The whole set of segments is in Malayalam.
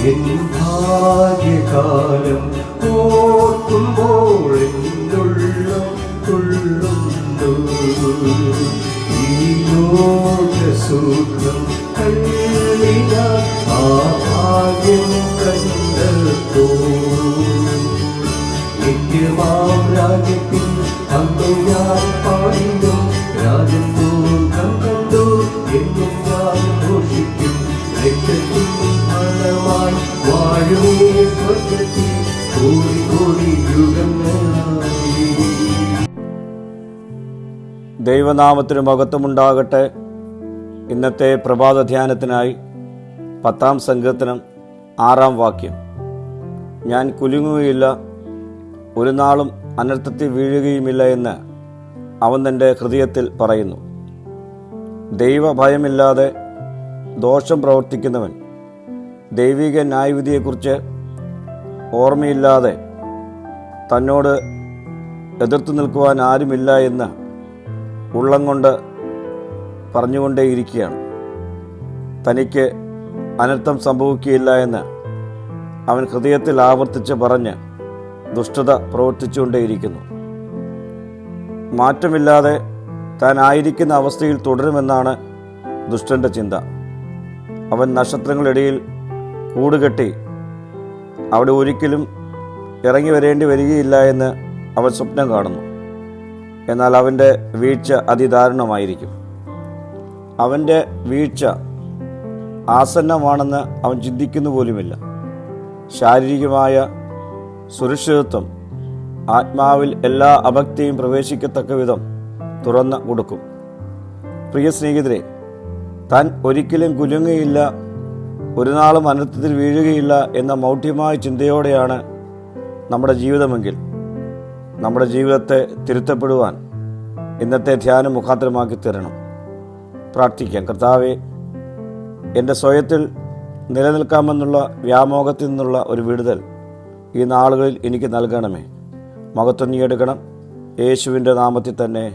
എൻ ഭാഗ്യകാലം ഓർക്കുമ്പോൾ എന്നുള്ളം കൊള്ളുന്നു. ഈ ലോകസുഖം കള്ളിനാൽ ആ ഭാഗ്യം കണ്ടെത്തോ. നിത്യമാം രാജ്യത്തിൽ അന്നു ഞാൻ പാടിയും രാജൻ ദുർഗം കണ്ടു എന്നും ഞാൻ ഘോഷിക്കും. രക്തത്തിൽ ഫലമായി വാഴുമേ സ്വർഗത്തിൽ കോടി കോടി യുഗങ്ങളായി. ദൈവനാമത്തിന് മഹത്വമുണ്ടാകട്ടെ. ഇന്നത്തെ പ്രഭാത ധ്യാനത്തിനായി 10-ാം സങ്കീർത്തനം 6-ാം വാക്യം. ഞാൻ കുലുങ്ങുകയില്ല, ഒരു നാളും അനർത്ഥത്തിൽ വീഴുകയുമില്ല എന്ന് അവൻ തൻ്റെ ഹൃദയത്തിൽ പറയുന്നു. ദൈവഭയമില്ലാതെ ദോഷം പ്രവർത്തിക്കുന്നവൻ ദൈവിക ന്യായവിധിയെക്കുറിച്ച് ഓർമ്മയില്ലാതെ തന്നോട് എതിർത്തു നിൽക്കുവാൻ ആരുമില്ല എന്ന് ഉള്ളം കൊണ്ട് പറഞ്ഞുകൊണ്ടേയിരിക്കുകയാണ്. തനിക്ക് അനർത്ഥം സംഭവിക്കുകയില്ല എന്ന് അവൻ ഹൃദയത്തിൽ ആവർത്തിച്ച് പറഞ്ഞ് ദുഷ്ടത പ്രവർത്തിച്ചുകൊണ്ടേയിരിക്കുന്നു. മാറ്റമില്ലാതെ താൻ ആയിരിക്കുന്ന അവസ്ഥയിൽ തുടരുമെന്നാണ് ദുഷ്ടൻ്റെ ചിന്ത. അവൻ നക്ഷത്രങ്ങളിടയിൽ കൂടുകെട്ടി അവിടെ ഒരിക്കലും ഇറങ്ങി വരേണ്ടി വരികയില്ല എന്ന് അവൻ സ്വപ്നം കാണുന്നു. എന്നാൽ അവൻ്റെ വീഴ്ച അതിദാരുണമായിരിക്കും. അവൻ്റെ വീഴ്ച ആസന്നമാണെന്ന് അവൻ ചിന്തിക്കുന്നു പോലുമില്ല. ശാരീരികമായ സുരക്ഷിതത്വം ആത്മാവിൽ എല്ലാ അഭക്തിയും പ്രവേശിക്കത്തക്ക വിധം തുറന്ന് കൊടുക്കും. പ്രിയ സ്നേഹിതരെ, താൻ ഒരിക്കലും കുലുങ്ങുകയില്ല, ഒരു നാളും അനർത്ഥത്തിൽ വീഴുകയില്ല എന്ന മൗഢ്യമായ ചിന്തയോടെയാണ് നമ്മുടെ ജീവിതമെങ്കിൽ നമ്മുടെ ജീവിതത്തെ തിരുത്തപ്പെടുവാൻ ഇന്നത്തെ ധ്യാനം മുഖാന്തരമാക്കി തരണം. പ്രാർത്ഥിക്കാം. കർത്താവേ, എൻ്റെ സ്വയത്തിൽ നിലനിൽക്കാമെന്നുള്ള വ്യാമോഹത്തിൽ നിന്നുള്ള ഒരു വിടുതൽ ഈ നാളുകളിൽ എനിക്ക് നൽകണമേ. മഹത്വം നീ എടുക്കണം. യേശുവിൻ്റെ നാമത്തിൽ തന്നെ.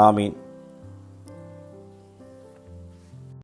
ആമീൻ.